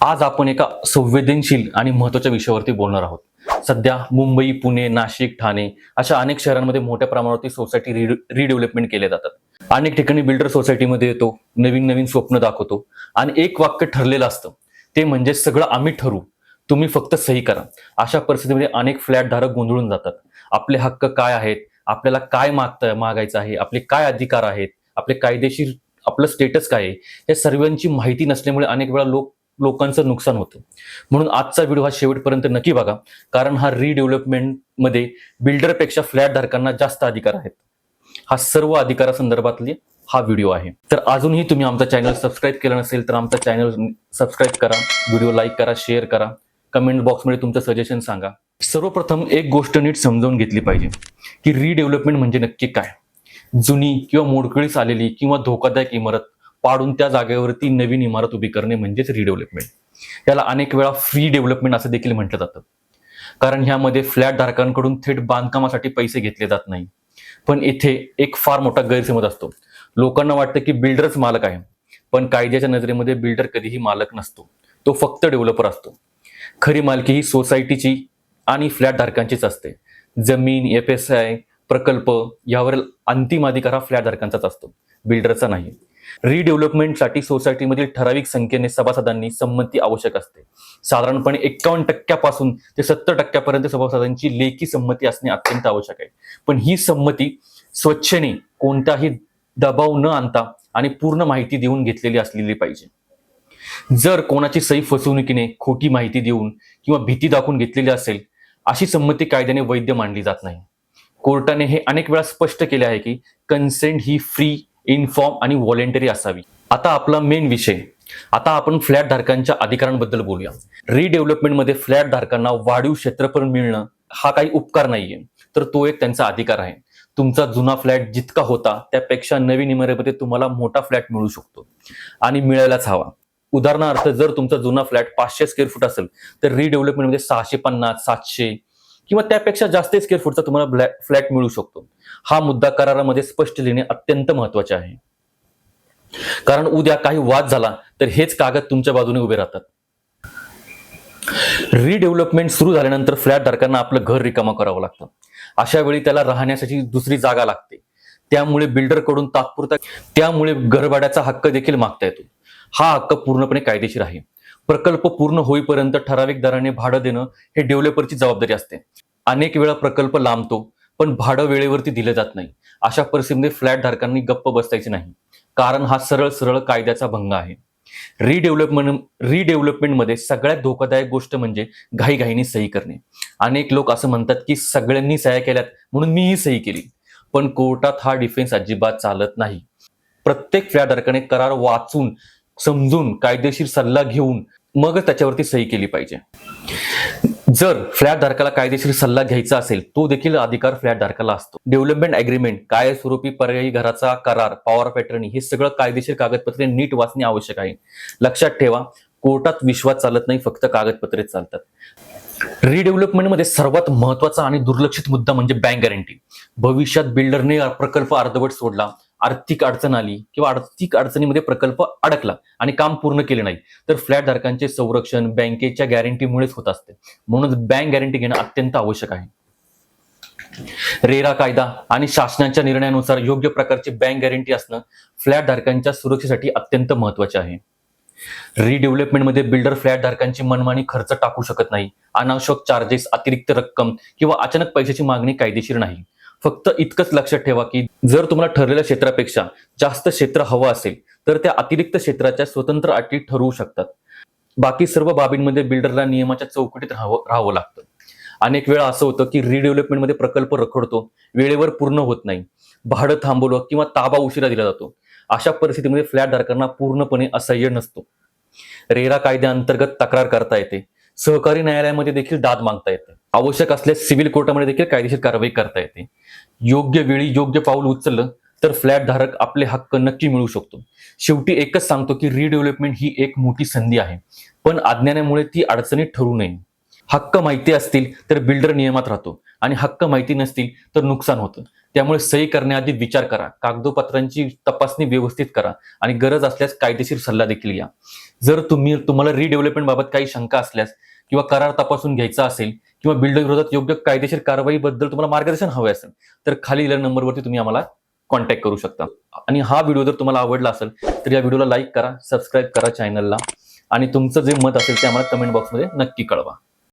आज आपण एका संवेदनशील आणि महत्त्वाच्या विषयावरती बोलणार आहोत. सध्या मुंबई, पुणे, नाशिक, ठाणे अशा अनेक शहरांमध्ये मोठ्या प्रमाणावरती सोसायटी रिडेव्हलपमेंट केले जातात. अनेक ठिकाणी बिल्डर सोसायटीमध्ये येतो, नवीन नवीन स्वप्न दाखवतो आणि एक वाक्य ठरलेलं असतं, ते म्हणजे सगळं आम्ही ठरवू, तुम्ही फक्त सही करा. अशा परिस्थितीमध्ये अनेक फ्लॅट धारक गोंधळून जातात. आपले हक्क काय आहेत, आपल्याला काय मागायचं आहे, आपले काय अधिकार आहेत, आपले कायदेशीर आपलं स्टेटस काय आहे, या सर्वांची माहिती नसल्यामुळे अनेक वेळा लोकांचं नुकसान होतं. म्हणून आजचा व्हिडिओ हा शेवटपर्यंत नक्की बघा, कारण हा रिडेव्हलपमेंटमध्ये बिल्डरपेक्षा फ्लॅट धारकांना जास्त अधिकार आहेत. हा सर्व अधिकारासंदर्भातली हा व्हिडिओ आहे. तर अजूनही तुम्ही आमचा चॅनल सबस्क्राईब केला नसेल तर आमचा चॅनल सबस्क्राईब करा, व्हिडिओ लाईक करा, शेअर करा, कमेंट बॉक्समध्ये तुमचं सजेशन सांगा. सर्वप्रथम एक गोष्ट नीट समजावून घेतली पाहिजे की रिडेव्हलपमेंट म्हणजे नक्की काय. जुनी किंवा मोडकळीस आलेली किंवा धोकादायक इमारत पाडून त्या जागेवरती नवीन इमारत उभी करणे म्हणजेच रिडेव्हलपमेंट. याला अनेक वेळा फ्री डेव्हलपमेंट असं देखील म्हटलं जातं, कारण ह्यामध्ये फ्लॅट धारकांकडून थेट बांधकामासाठी पैसे घेतले जात नाही. पण इथे एक फार मोठा गैरसमज असतो. लोकांना वाटतं की बिल्डरच मालक आहे, पण कायद्याच्या नजरेमध्ये बिल्डर कधीही मालक नसतो, तो फक्त डेव्हलपर असतो. खरी मालकी ही सोसायटीची आणि फ्लॅट धारकांचीच असते. जमीन, FSI, प्रकल्प यावरील अंतिम अधिकार हा फ्लॅट धारकांचाच असतो, बिल्डरचा नाही. रिडेव्हलपमेंटसाठी सोसायटीमधील ठराविक संख्येने सभासदांनी संमती आवश्यक असते. साधारणपणे 51% ते 70% सभासदांची लेखी संमती असणे अत्यंत आवश्यक आहे. पण ही संमती स्वच्छेने, कोणताही दबाव न आणता आणि पूर्ण माहिती देऊन घेतलेली असलेली पाहिजे. जर कोणाची सही फसवणुकीने, खोटी माहिती देऊन किंवा भीती दाखवून घेतलेली असेल, अशी संमती कायद्याने वैध मानली जात नाही. कोर्टाने हे अनेक वेळा स्पष्ट केले आहे की कन्सेंट ही फ्री, इन्फॉर्म आणि व्हॉलेंटरी असावी. आता आपला मेन विषय, आता आपण फ्लॅट धारकांच्या अधिकारांबद्दल बोलूया. रिडेव्हलपमेंटमध्ये फ्लॅट धारकांना वाढीव क्षेत्रफळ मिळणं हा काही उपकार नाहीये, तर तो एक त्यांचा अधिकार आहे. तुमचा जुना फ्लॅट जितका होता त्यापेक्षा नवीन इमारतीमध्ये तुम्हाला मोठा फ्लॅट मिळू शकतो आणि मिळायलाच हवा. उदाहरणार्थ, जर तुमचा जुना फ्लॅट 500 स्क्वेअर फूट असेल तर रिडेव्हलपमेंटमध्ये 650, 700 किंवा त्यापेक्षा जास्त स्क्वेअर फूटचा तुम्हाला फ्लॅट मिळू शकतो. हा मुद्दा करारामध्ये स्पष्ट लिहिणे अत्यंत महत्वाचे आहे, कारण उद्या काही वाद झाला तर हेच कागद तुमच्या बाजूने उभे राहतात. रिडेव्हलपमेंट सुरू झाल्यानंतर फ्लॅट धारकांना आपलं घर रिकामं करावं लागतं. अशा वेळी त्याला राहण्यासाठी दुसरी जागा लागते. त्यामुळे बिल्डरकडून त्यामुळे घरभाड्याचा हक्क देखील मागता येतो. हा हक्क पूर्णपणे कायदेशीर आहे. प्रकल्प पूर्ण होईपर्यंत ठराविक दराने भाडं देणं हे डेव्हलपरची जबाबदारी असते. अनेक वेळा प्रकल्प लांबतो पण भाडं वेळेवरती दिलं जात नाही. अशा परिस्थितीमध्ये फ्लॅट धारकांनी गप्प बसायचे नाही, कारण हा सरळ सरळ कायद्याचा भंग आहे. रिडेव्हलपमेंटमध्ये सगळ्यात धोकादायक गोष्ट म्हणजे घाईघाईने सही करणे. अनेक लोक असं म्हणतात की सगळ्यांनी सह्या केल्यात म्हणून मीही सही केली, पण कोर्टात हा डिफेन्स अजिबात चालत नाही. प्रत्येक फ्लॅट धारकाने करार वाचून, समजून, कायदेशीर सल्ला घेऊन मगच त्याच्यावरती सही केली पाहिजे. जर फ्लॅट धारकाला कायदेशीर सल्ला घ्यायचा असेल, तो देखील अधिकार फ्लॅट धारकाला असतो. डेव्हलपमेंट अग्रीमेंट, कायस्वरूपी पर्यायी घराचा करार, पॉवर ऑफ अटर्नी हे सगळं कायदेशीर कागदपत्रे नीट वाचणे आवश्यक आहे. लक्षात ठेवा, कोर्टात विश्वास चालत नाही, फक्त कागदपत्रे चालतात. रिडेव्हलपमेंटमध्ये सर्वात महत्वाचा आणि दुर्लक्षित मुद्दा म्हणजे बँक गॅरंटी. भविष्यात बिल्डरने प्रकल्प अर्धवट सोडला, आर्थिक अडचण आली किंवा आर्थिक अडचणीमध्ये प्रकल्प अडकला आणि काम पूर्ण केले नाही, तर फ्लॅट धारकांचे संरक्षण बँकेच्या गॅरंटीमुळेच होत असते. म्हणून बँक गॅरंटी घेणं अत्यंत आवश्यक आहे. रेरा कायदा आणि शासनाच्या निर्णयानुसार योग्य प्रकारची बँक गॅरंटी असणं फ्लॅट धारकांच्या सुरक्षेसाठी अत्यंत महत्वाचे आहे. रिडेव्हलपमेंटमध्ये बिल्डर फ्लॅट धारकांची मनमानी खर्च टाकू शकत नाही. अनावश्यक चार्जेस, अतिरिक्त रक्कम किंवा अचानक पैशाची मागणी कायदेशीर नाही. फक्त इतकंच लक्षात ठेवा की जर तुम्हाला ठरलेल्या क्षेत्रापेक्षा जास्त क्षेत्र हवं असेल तर त्या अतिरिक्त क्षेत्राच्या स्वतंत्र अटी ठरवू शकतात. बाकी सर्व बाबींमध्ये बिल्डरला नियमाच्या चौकटीत राहावं लागतं. अनेक वेळा असं होतं की रिडेव्हलपमेंटमध्ये प्रकल्प रखडतो, वेळेवर पूर्ण होत नाही, भाडं थांबवलं किंवा ताबा उशिरा दिला जातो. अशा परिस्थितीमध्ये फ्लॅट धारकांना पूर्णपणे असह्य नसतो. रेरा कायद्याअंतर्गत तक्रार करता येते. सहकारी न्यायालयामध्ये देखील दाद मागता येते. आवश्यक असल्यास सिव्हिल कोर्टामध्ये देखील कायदेशीर कारवाई करता येते. योग्य वेळी योग्य पाऊल उचललं तर फ्लॅट धारक आपले हक्क नक्की मिळू शकतो. शेवटी एकच सांगतो की रिडेव्हलपमेंट ही एक मोठी संधी आहे, पण अज्ञानामुळे ती अडचणीत ठरू नये. हक्क माहिती असतील तर बिल्डर नियमात राहतो आणि हक्क माहिती नसतील तर नुकसान होतं. त्यामुळे सही करण्याआधी विचार करा, कागदोपत्रांची तपासणी व्यवस्थित करा आणि गरज असल्यास कायदेशीर सल्ला देखील घ्या. जर तुम्हाला रिडेव्हलपमेंट बाबत काही शंका असल्यास किंवा करार तपासून घ्यायचा असेल किंवा बिल्डर विरोधात योग्य कायदेशीर कारवाईबद्दल तुम्हाला मार्गदर्शन हवे असेल तर खाली दिलेल्या नंबरवरती तुम्ही आम्हाला कॉन्टॅक्ट करू शकता. आणि हा व्हिडिओ जर तुम्हाला आवडला असेल तर या व्हिडिओला लाईक करा, सबस्क्राईब करा चॅनलला आणि तुमचं जे मत असेल ते आम्हाला कमेंट बॉक्समध्ये नक्की कळवा.